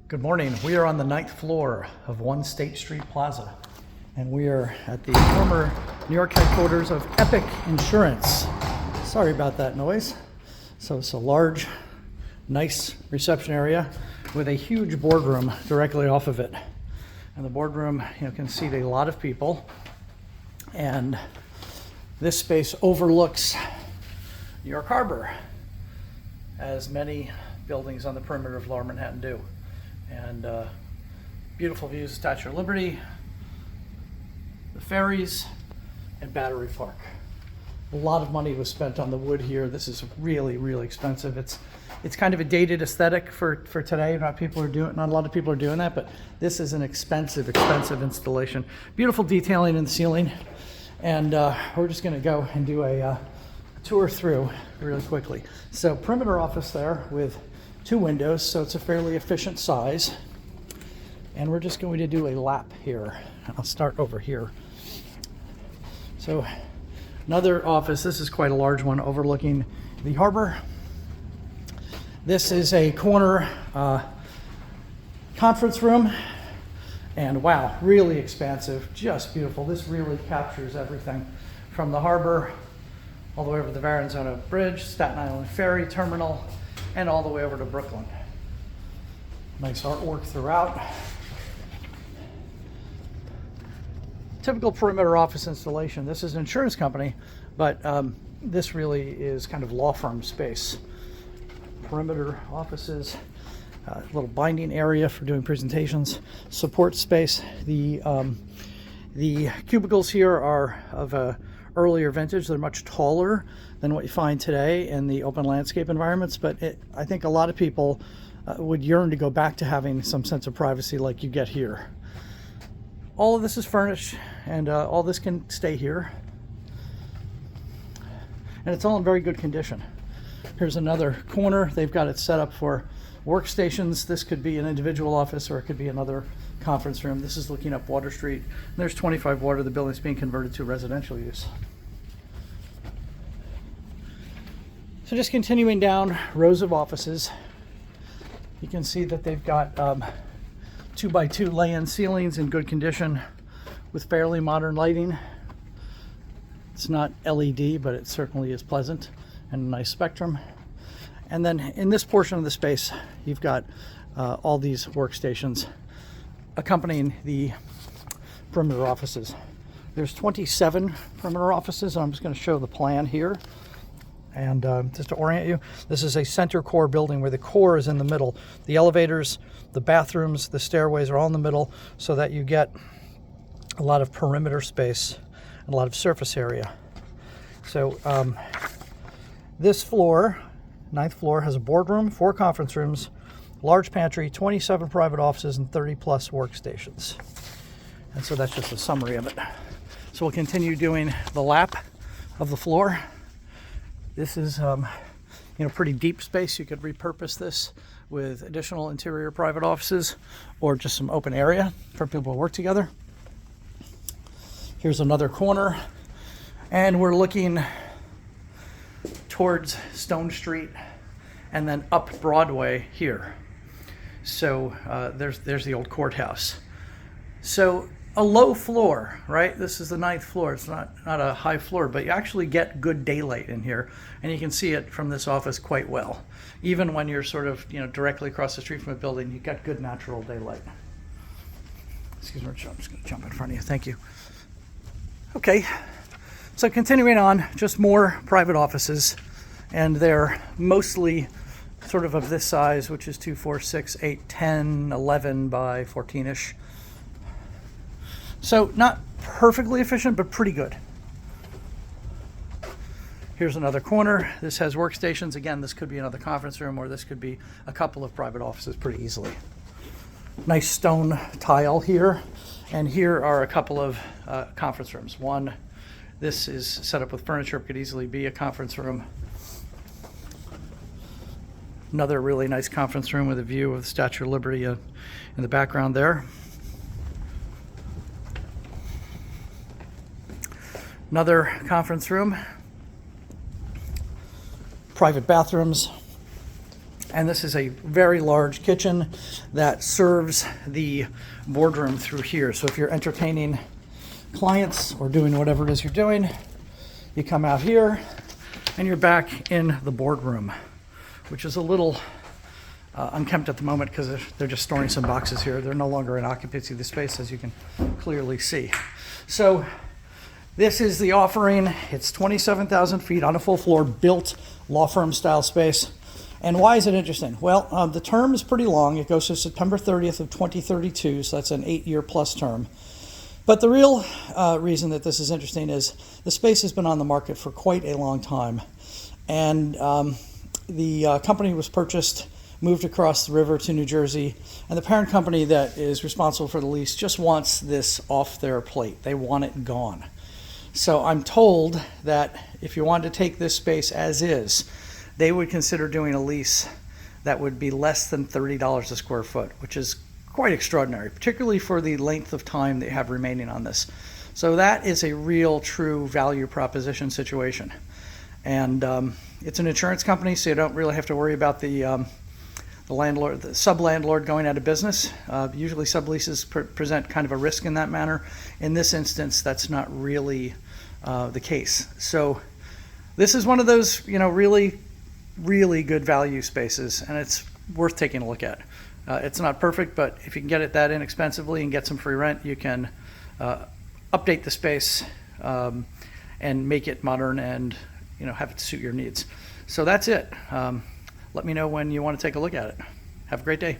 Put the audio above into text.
Good morning. We are on the 9th floor of One State Street Plaza, and we are at the former New York headquarters of Epic Insurance. Sorry about that noise. So it's a large, nice reception area with a huge boardroom directly off of it. And the boardroom, can seat a lot of people. And this space overlooks New York Harbor, as many buildings on the perimeter of Lower Manhattan do. And beautiful views of Statue of Liberty, the ferries, and Battery Park. A lot of money was spent on the wood here. This is really, really expensive. It's kind of a dated aesthetic for today. Not a lot of people are doing that, but this is an expensive installation. Beautiful detailing in the ceiling, and we're just going to go and do a tour through really quickly. So perimeter office there with 2 windows, so it's a fairly efficient size. And we're just going to do a lap here. I'll start over here. So another office, this is quite a large one overlooking the harbor. This is a corner conference room, and wow, really expansive, just beautiful. This really captures everything from the harbor all the way over the Verrazano Bridge, Staten Island Ferry Terminal, and all the way over to Brooklyn. Nice artwork throughout. Typical perimeter office installation. This is an insurance company, but this really is kind of law firm space. Perimeter offices, little binding area for doing presentations, support space. The cubicles here are of a earlier vintage. They're much taller than what you find today in the open landscape environments, but I think a lot of people would yearn to go back to having some sense of privacy like you get here. All of this is furnished, and all this can stay here, and it's all in very good condition. Here's another corner. They've got it set up for workstations. This could be an individual office, or it could be another conference room. This is looking up Water Street. And there's 25 Water. The building's being converted to residential use. So just continuing down rows of offices, you can see that they've got 2x2 lay-in ceilings in good condition with fairly modern lighting. It's not LED, but it certainly is pleasant and a nice spectrum. And then in this portion of the space, you've got all these workstations accompanying the perimeter offices. There's 27 perimeter offices, and I'm just going to show the plan here. And just to orient you, this is a center core building where the core is in the middle. The elevators, the bathrooms, the stairways are all in the middle, so that you get a lot of perimeter space and a lot of surface area. So this floor, 9th floor, has a boardroom, 4 conference rooms, large pantry, 27 private offices, and 30 plus workstations. And so that's just a summary of it. So we'll continue doing the lap of the floor. This is pretty deep space. You could repurpose this with additional interior private offices or just some open area for people to work together. Here's another corner, and we're looking towards Stone Street and then up Broadway here. So there's the old courthouse. So a low floor, right? This is the 9th floor. It's not a high floor, but you actually get good daylight in here, and you can see it from this office quite well. Even when you're sort of directly across the street from a building, you get good natural daylight. Excuse me, I'm just going to jump in front of you. Thank you. Okay, so continuing on, just more private offices, and they're mostly sort of this size, which is 2, 4, 6, 8, 10, 11 by 14-ish. So not perfectly efficient, but pretty good. Here's another corner. This has workstations. Again, this could be another conference room, or this could be a couple of private offices pretty easily. Nice stone tile here. And here are a couple of conference rooms. One, this is set up with furniture. It could easily be a conference room. Another really nice conference room with a view of the Statue of Liberty in the background there. Another conference room. Private bathrooms. And this is a very large kitchen that serves the boardroom through here. So if you're entertaining clients or doing whatever it is you're doing, you come out here and you're back in the boardroom, which is a little unkempt at the moment because they're just storing some boxes here. They're no longer in occupancy of the space, as you can clearly see. So this is the offering. It's 27,000 feet on a full floor, built law firm style space. And why is it interesting? Well, the term is pretty long. It goes to September 30th of 2032, so that's an 8-year plus term. But the real reason that this is interesting is the space has been on the market for quite a long time. And the company was purchased, moved across the river to New Jersey, and the parent company that is responsible for the lease just wants this off their plate. They want it gone. So I'm told that if you wanted to take this space as is, they would consider doing a lease that would be less than $30 a square foot, which is quite extraordinary, particularly for the length of time they have remaining on this. So that is a real, true value proposition situation. And it's an insurance company, so you don't really have to worry about the landlord, the sub-landlord going out of business. Usually subleases present kind of a risk in that manner. In this instance, that's not really the case. So this is one of those, really, really good value spaces, and it's worth taking a look at. It's not perfect, but if you can get it that inexpensively and get some free rent, you can update the space and make it modern and have it suit your needs. So that's it. Let me know when you want to take a look at it. Have a great day.